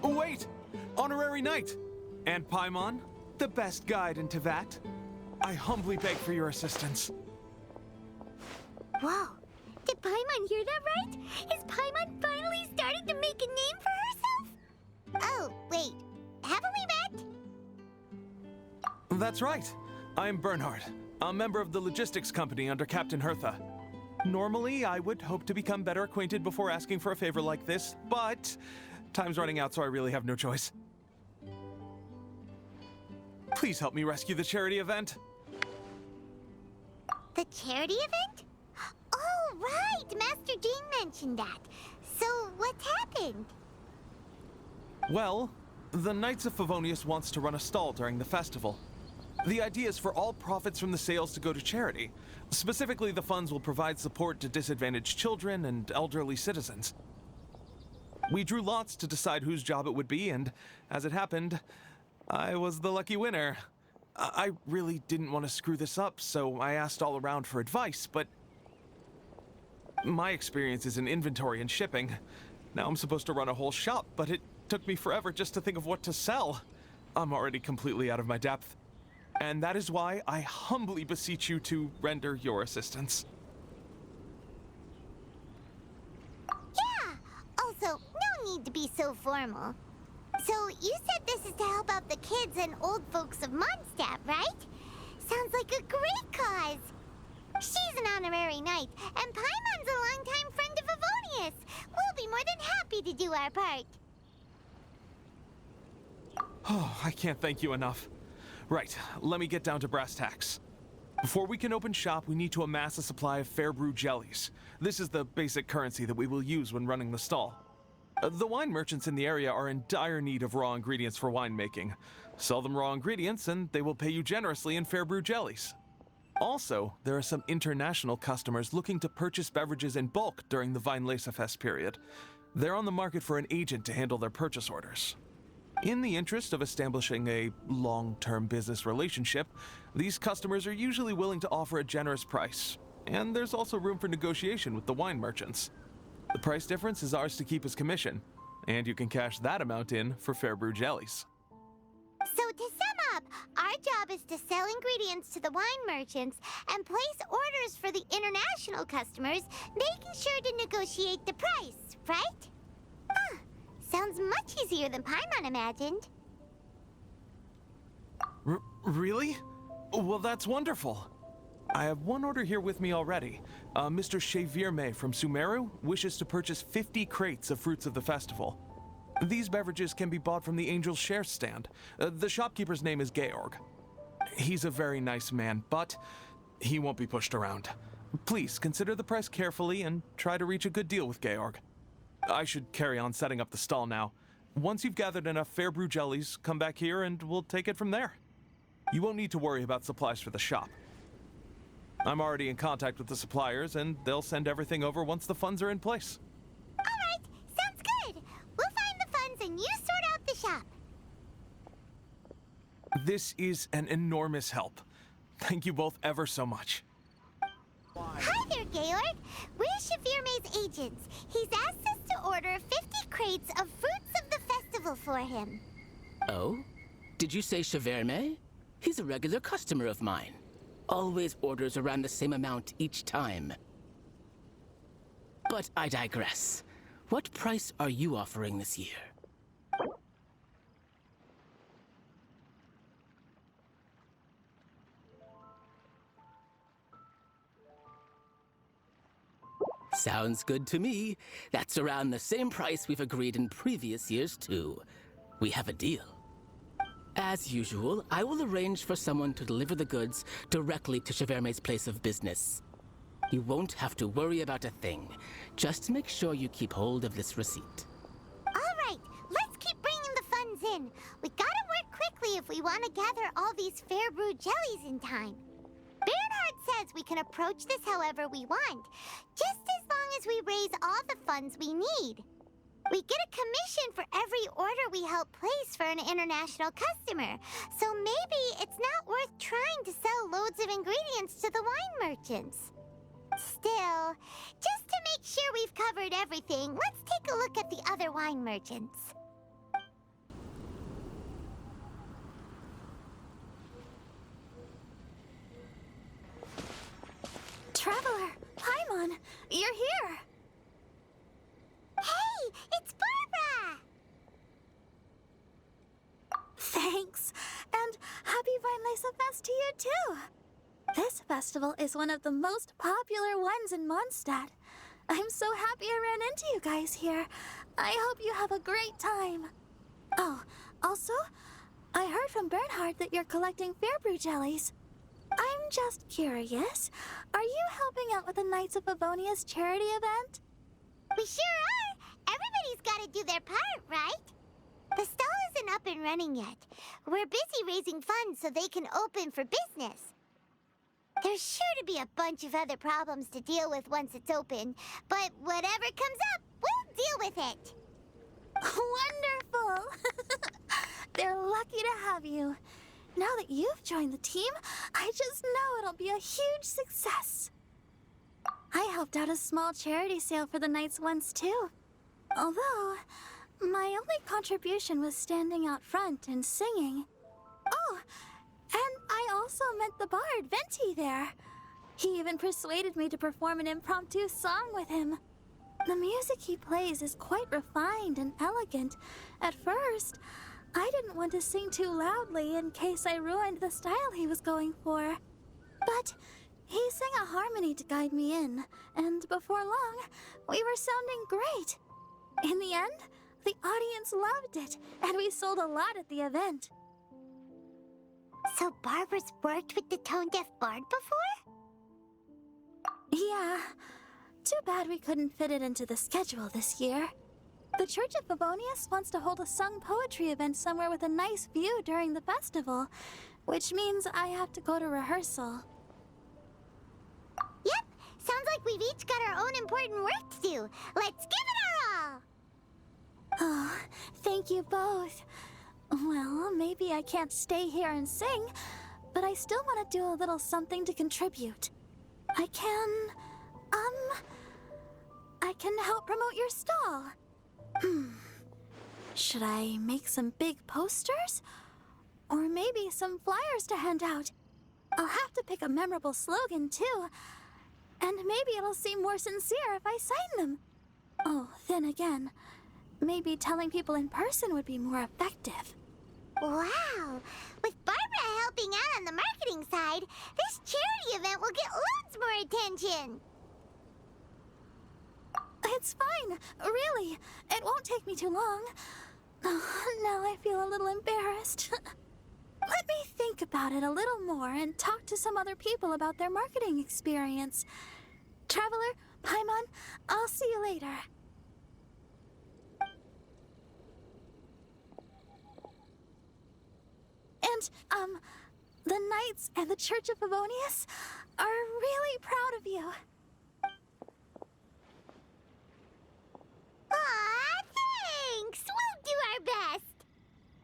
Wait! Honorary Knight! And Paimon, the best guide into that. I humbly beg for your assistance. Whoa! Did Paimon hear that right? Is Paimon finally starting to make a name for herself? Oh, wait. Haven't we met? That's right. I'm Bernhard, a member of the logistics company under Captain Hertha. Normally, I would hope to become better acquainted before asking for a favor like this, but time's running out, so I really have no choice. Please help me rescue the charity event. The charity event? Oh, right! Master Jean mentioned that. So, what's happened? Well, the Knights of Favonius wants to run a stall during the festival. The idea is for all profits from the sales to go to charity. Specifically, the funds will provide support to disadvantaged children and elderly citizens. We drew lots to decide whose job it would be, and as it happened, I was the lucky winner. I really didn't want to screw this up, so I asked all around for advice, but my experience is in inventory and shipping. Now I'm supposed to run a whole shop, but it took me forever just to think of what to sell. I'm already completely out of my depth. And that is why I humbly beseech you to render your assistance. Yeah! Also, no need to be so formal. So, you said this is to help out the kids and old folks of Mondstadt, right? Sounds like a great cause! She's an honorary knight, and Paimon's a longtime friend of Favonius. We'll be more than happy to do our part. Oh, I can't thank you enough. Right, let me get down to brass tacks. Before we can open shop, we need to amass a supply of fair brew jellies. This is the basic currency that we will use when running the stall. The wine merchants in the area are in dire need of raw ingredients for winemaking. Sell them raw ingredients and they will pay you generously in fair brew jellies. Also, there are some international customers looking to purchase beverages in bulk during the Weinlesefest period. They're on the market for an agent to handle their purchase orders. In the interest of establishing a long-term business relationship, these customers are usually willing to offer a generous price, and there's also room for negotiation with the wine merchants. The price difference is ours to keep as commission, and you can cash that amount in for fair brew jellies. So to sum up, our job is to sell ingredients to the wine merchants and place orders for the international customers, making sure to negotiate the price, right? Huh. Sounds much easier than Paimon imagined. Really? Well, that's wonderful. I have one order here with me already. Mr. Chevirme from Sumeru wishes to purchase 50 crates of fruits of the festival. These beverages can be bought from the Angel's Share stand. The shopkeeper's name is Georg. He's a very nice man, but he won't be pushed around. Please consider the price carefully and try to reach a good deal with Georg. I should carry on setting up the stall now. Once you've gathered enough fair brew jellies, come back here and we'll take it from there. You won't need to worry about supplies for the shop. I'm already in contact with the suppliers and they'll send everything over once the funds are in place. Alright, sounds good. We'll find the funds and you sort out the shop. This is an enormous help. Thank you both ever so much. Hi there, Georg. We're Chevirme's agents. He's asked us to order 50 crates of fruits of the festival for him. Oh? Did you say Chevirme? He's a regular customer of mine. Always orders around the same amount each time. But I digress. What price are you offering this year? Sounds good to me. That's around the same price we've agreed in previous years, too. We have a deal. As usual, I will arrange for someone to deliver the goods directly to Chevirme's place of business. You won't have to worry about a thing. Just make sure you keep hold of this receipt. Alright, let's keep bringing the funds in. We gotta work quickly if we want to gather all these fair brew jellies in time. Bernhard says we can approach this however we want, just as long as we raise all the funds we need. We get a commission for every order we help place for an international customer, so maybe it's not worth trying to sell loads of ingredients to the wine merchants. Still, just to make sure we've covered everything, let's take a look at the other wine merchants. Paimon, you're here! Hey, it's Barbara! Thanks, and happy Vine Lesa Fest to you too! This festival is one of the most popular ones in Mondstadt. I'm so happy I ran into you guys here. I hope you have a great time. Oh, also, I heard from Bernhard that you're collecting Fairbrew jellies. I'm just curious, are you helping out with the Knights of Favonia's charity event? We sure are! Everybody's gotta do their part, right? The stall isn't up and running yet. We're busy raising funds so they can open for business. There's sure to be a bunch of other problems to deal with once it's open, but whatever comes up, we'll deal with it. Wonderful! They're lucky to have you. Now that you've joined the team, I just know it'll be a huge success. I helped out a small charity sale for the Knights once too. Although, my only contribution was standing out front and singing. Oh, and I also met the bard, Venti, there. He even persuaded me to perform an impromptu song with him. The music he plays is quite refined and elegant. At first, I didn't want to sing too loudly in case I ruined the style he was going for. But he sang a harmony to guide me in, and before long, we were sounding great. In the end, the audience loved it, and we sold a lot at the event. So Barbara's worked with the tone-deaf bard before? Yeah. Too bad we couldn't fit it into the schedule this year. The Church of Favonius wants to hold a sung poetry event somewhere with a nice view during the festival, which means I have to go to rehearsal. Yep, sounds like we've each got our own important work to do. Let's give it our all! Oh, thank you both. Well, maybe I can't stay here and sing, but I still want to do a little something to contribute. I can help promote your stall. Should I make some big posters? Or maybe some flyers to hand out? I'll have to pick a memorable slogan, too. And maybe it'll seem more sincere if I sign them. Oh, then again, maybe telling people in person would be more effective. Wow! With Barbara helping out on the marketing side, this charity event will get loads more attention! It's fine, really. It won't take me too long. Oh, now I feel a little embarrassed. Let me think about it a little more and talk to some other people about their marketing experience. Traveler, Paimon, I'll see you later. And, the Knights and the Church of Favonius are really proud of you. Aw, thanks! We'll do our best!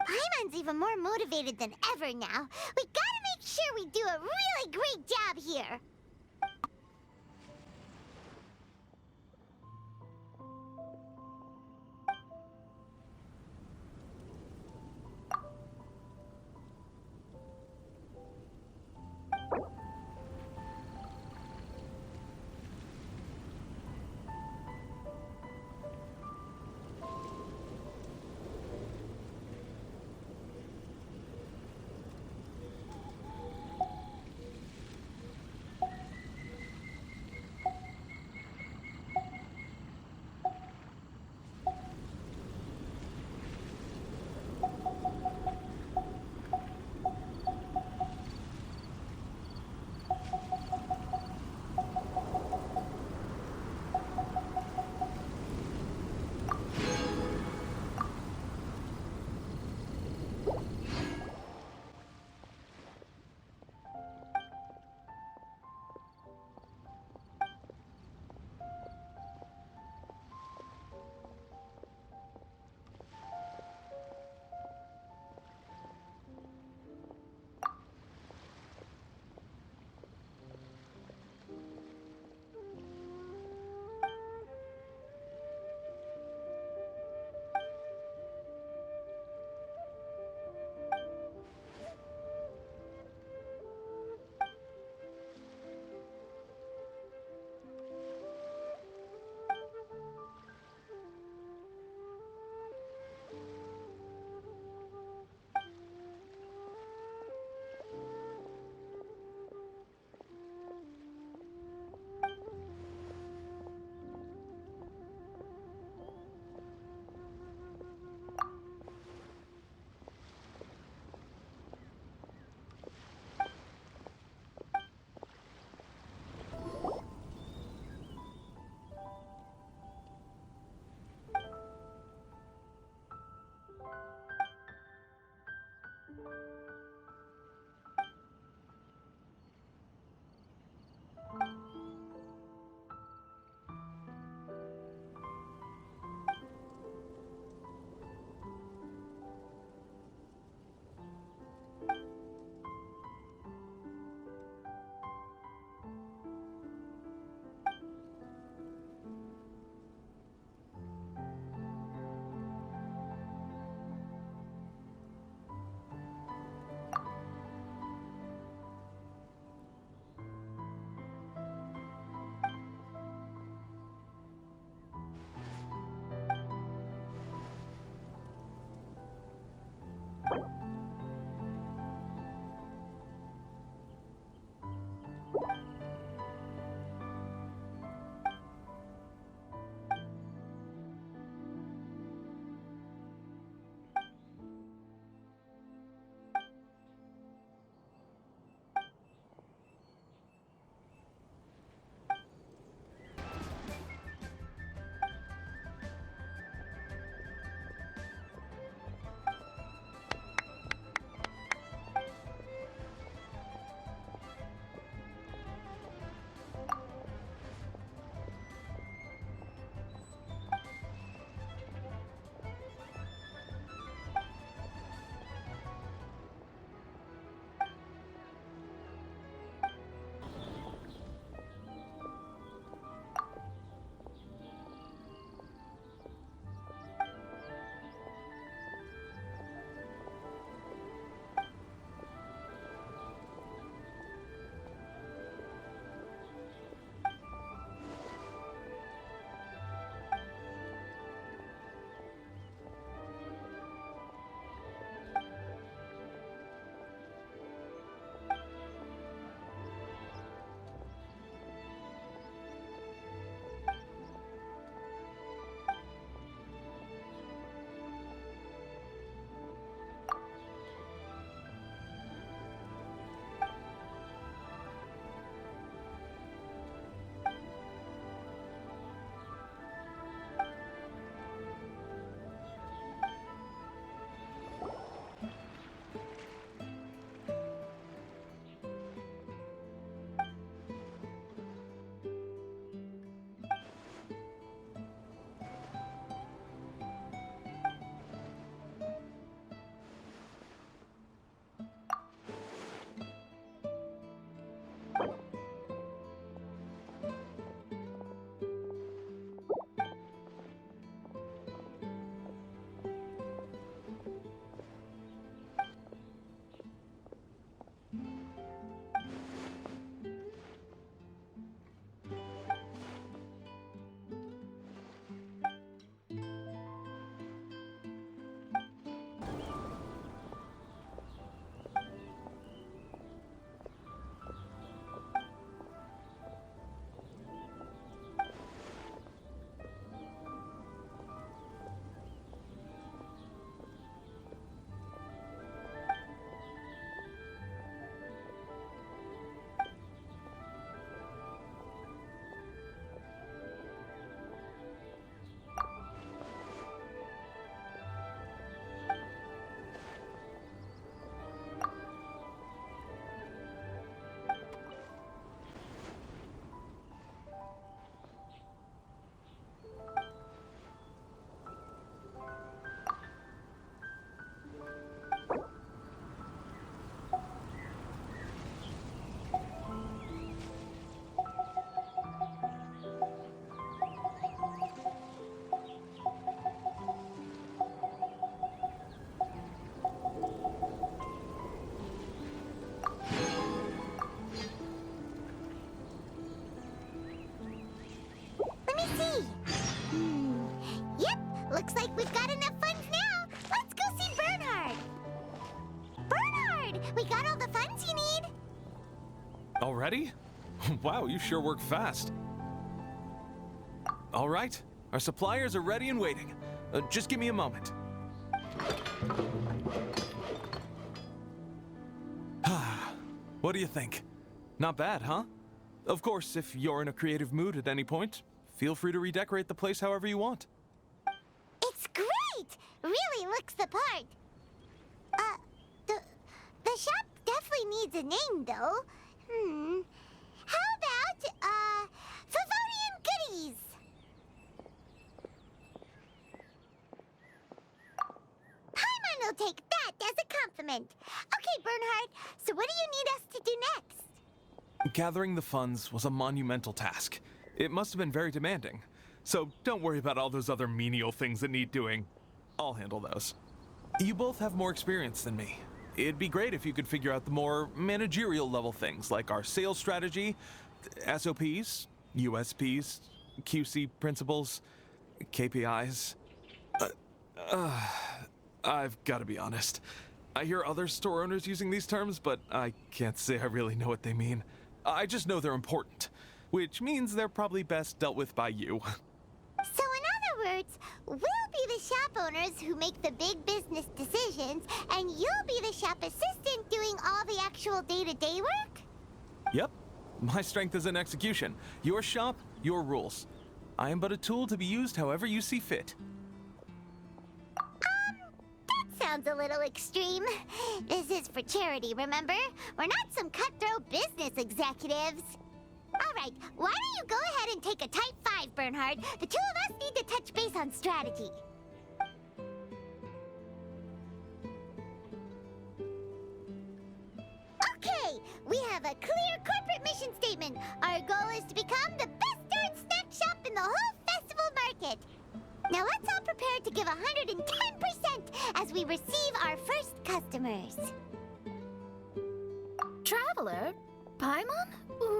Paimon's even more motivated than ever now. We gotta make sure we do a really great job here! Looks like we've got enough funds now. Let's go see Bernhard. Bernhard, we got all the funds you need. Already? Wow, you sure work fast. All right, our suppliers are ready and waiting. Just give me a moment. What do you think? Not bad, huh? Of course, if you're in a creative mood at any point, feel free to redecorate the place however you want. It's great! Really looks the part. The shop definitely needs a name, though. How about, Favorian Goodies? Paimon will take that as a compliment. Okay, Bernhard, so what do you need us to do next? Gathering the funds was a monumental task. It must have been very demanding. So don't worry about all those other menial things that need doing. I'll handle those. You both have more experience than me. It'd be great if you could figure out the more managerial level things like our sales strategy, SOPs, USPs, QC principles, KPIs. I've got to be honest. I hear other store owners using these terms, but I can't say I really know what they mean. I just know they're important, which means they're probably best dealt with by you. So in other words, we'll be the shop owners who make the big business decisions, and you'll be the shop assistant doing all the actual day-to-day work? Yep. My strength is in execution. Your shop, your rules. I am but a tool to be used however you see fit. That sounds a little extreme. This is for charity, remember? We're not some cutthroat business executives. All right, why don't you go ahead and take a Type 5, Bernhard? The two of us need to touch base on strategy. Okay, we have a clear corporate mission statement. Our goal is to become the best darn snack shop in the whole festival market. Now let's all prepare to give 110% as we receive our first customers. Traveler? Paimon?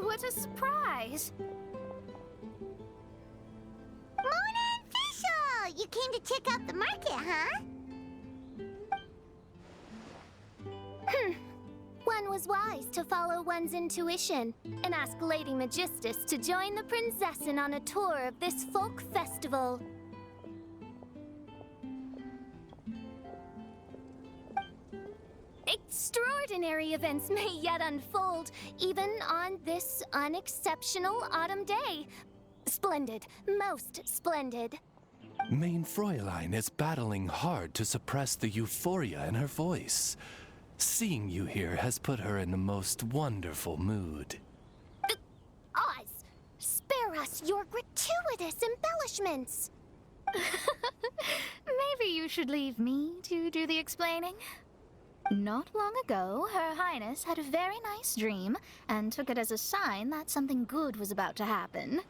What a surprise! Mona and Fischl! You came to check out the market, huh? One was wise to follow one's intuition and ask Lady Magistus to join the Prinzessin on a tour of this folk festival. Extraordinary events may yet unfold, even on this unexceptional autumn day. Splendid, most splendid. Mein Fräulein is battling hard to suppress the euphoria in her voice. Seeing you here has put her in the most wonderful mood. Oz, spare us your gratuitous embellishments. Maybe you should leave me to do the explaining. Not long ago, Her Highness had a very nice dream and took it as a sign that something good was about to happen.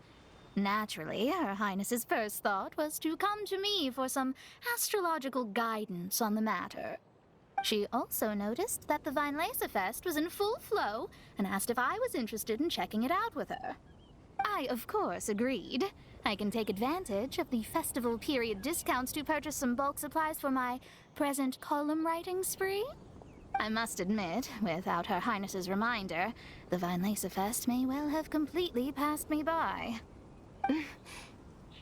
Naturally, Her Highness's first thought was to come to me for some astrological guidance on the matter. She also noticed that the Weinlesefest was in full flow and asked if I was interested in checking it out with her. I, of course, agreed. I can take advantage of the festival period discounts to purchase some bulk supplies for my present column writing spree. I must admit, without Her Highness's reminder, the Weinlesefest may well have completely passed me by.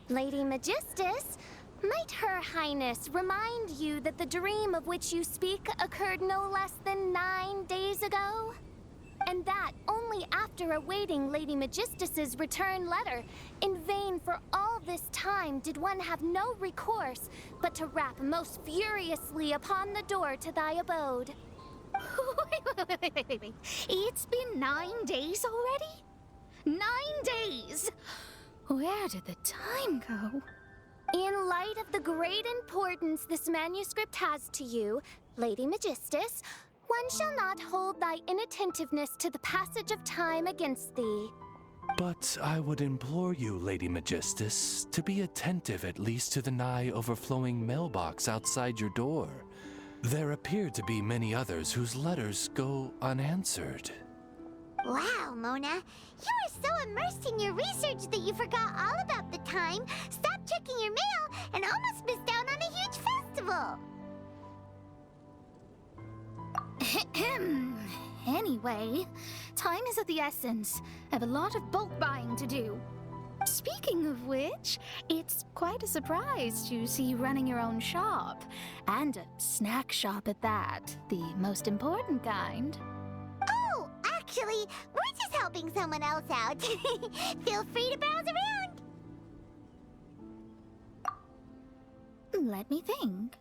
Lady Magistus, might Her Highness remind you that the dream of which you speak occurred no less than 9 days ago? And that only after awaiting Lady Magistus's return letter. In vain for all this time did one have no recourse but to rap most furiously upon the door to thy abode. Wait. It's been 9 days already? 9 days! Where did the time go? In light of the great importance this manuscript has to you, Lady Magistus, one shall not hold thy inattentiveness to the passage of time against thee. But I would implore you, Lady Magistus, to be attentive at least to the nigh overflowing mailbox outside your door. There appear to be many others whose letters go unanswered. Wow, Mona. You are so immersed in your research that you forgot all about the time, stopped checking your mail, and almost missed out useful. Anyway, time is of the essence. I have a lot of bulk buying to do. Speaking of which, it's quite a surprise to see you running your own shop. And a snack shop at that, the most important kind. Oh, actually, we're just helping someone else out. Feel free to browse around. Let me think.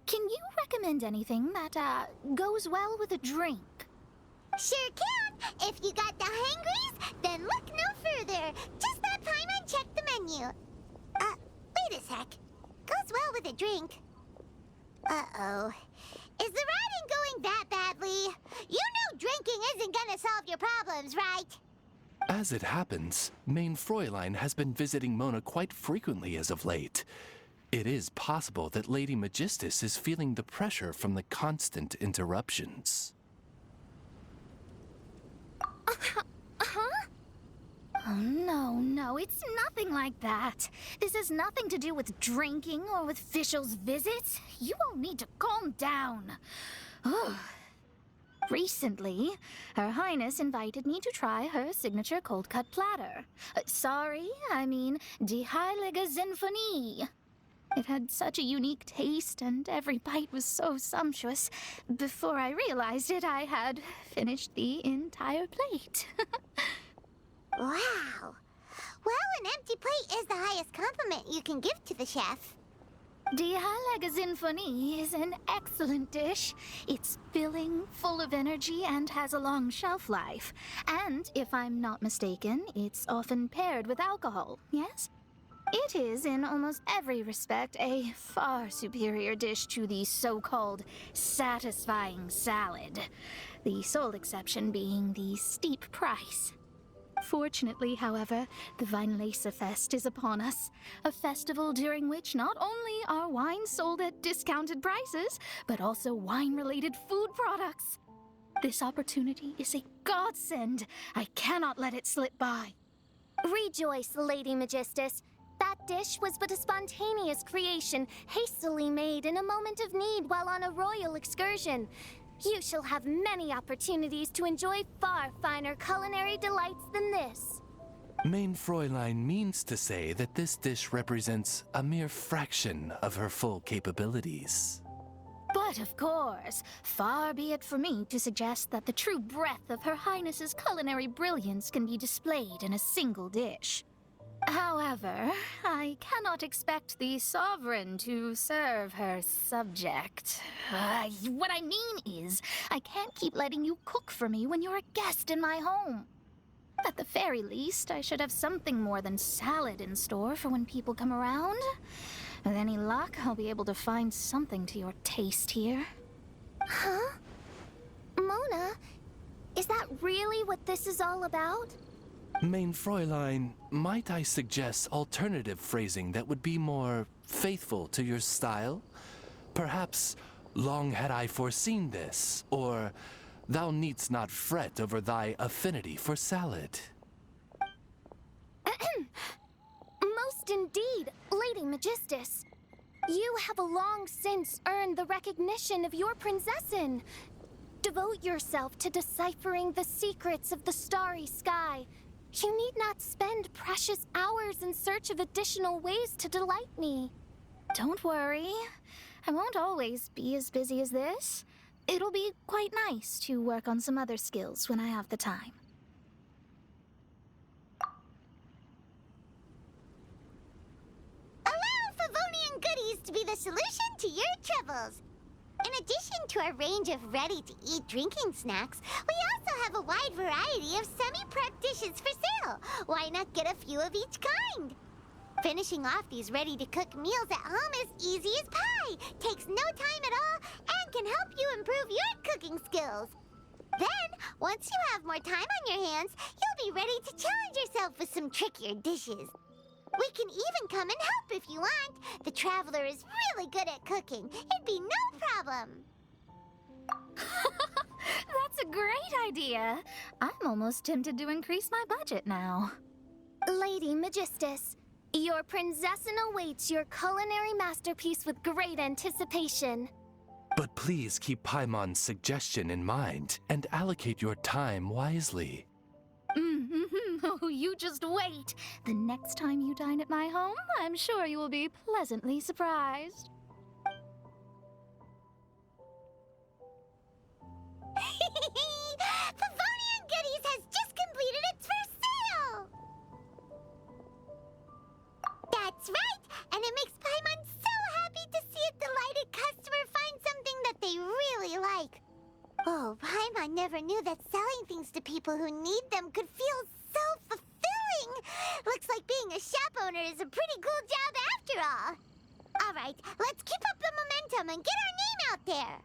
Can you recommend anything that, goes well with a drink? Sure can. If you got the hangries, then look no further. Just stop time and check the menu. Wait a sec. Goes well with a drink. Uh-oh. Is the riding going that badly? You know drinking isn't gonna solve your problems, right? As it happens, Main Fräulein has been visiting Mona quite frequently as of late. It is possible that Lady Magistus is feeling the pressure from the constant interruptions. Oh, no, it's nothing like that. This has nothing to do with drinking or with officials' visits. You all need to calm down. Ugh. Recently, Her Highness invited me to try her signature cold-cut platter. I mean Die Heilige Sinfonie. It had such a unique taste, and every bite was so sumptuous. Before I realized it, I had finished the entire plate. Wow. Well, an empty plate is the highest compliment you can give to the chef. Die Heilige Sinfonie is an excellent dish. It's filling, full of energy, and has a long shelf life. And, if I'm not mistaken, it's often paired with alcohol, yes? It is, in almost every respect, a far superior dish to the so-called satisfying salad. The sole exception being the steep price. Fortunately, however, the Weinlese Fest is upon us, a festival during which not only are wines sold at discounted prices, but also wine-related food products. This opportunity is a godsend. I cannot let it slip by. Rejoice, Lady Magistus. That dish was but a spontaneous creation, hastily made in a moment of need while on a royal excursion. You shall have many opportunities to enjoy far finer culinary delights than this. Main Fräulein means to say that this dish represents a mere fraction of her full capabilities. But of course, far be it for me to suggest that the true breadth of Her Highness's culinary brilliance can be displayed in a single dish. However, I cannot expect the sovereign to serve her subject. What I mean is, I can't keep letting you cook for me when you're a guest in my home. At the very least, I should have something more than salad in store for when people come around. With any luck, I'll be able to find something to your taste here. Huh? Mona, is that really what this is all about? Main Fräulein, might I suggest alternative phrasing that would be more faithful to your style? Perhaps, long had I foreseen this, or thou needst not fret over thy affinity for salad. Most indeed, Lady Magistus. You have long since earned the recognition of your prinzessin. Devote yourself to deciphering the secrets of the starry sky. You need not spend precious hours in search of additional ways to delight me. Don't worry. I won't always be as busy as this. It'll be quite nice to work on some other skills when I have the time. Allow Favonian goodies to be the solution to your troubles. In addition to our range of ready-to-eat drinking snacks, we also have a wide variety of semi-prep dishes for sale. Why not get a few of each kind? Finishing off these ready-to-cook meals at home is easy as pie, takes no time at all, and can help you improve your cooking skills. Then, once you have more time on your hands, you'll be ready to challenge yourself with some trickier dishes. We can even come and help if you want. The Traveler is really good at cooking. It'd be no problem. That's a great idea. I'm almost tempted to increase my budget now. Lady Magistus, Your princessin awaits your culinary masterpiece with great anticipation. But please keep Paimon's suggestion in mind and allocate your time wisely. Oh, you just wait. The next time you dine at my home, I'm sure you will be pleasantly surprised. Favonian Goodies has just completed its first sale! That's right! And it makes Paimon so happy to see a delighted customer find something that they really like. Oh, Paimon never knew that selling things to people who need them could feel so fulfilling! Looks like being a shop owner is a pretty cool job after all. Alright, let's keep up the momentum and get our name out there!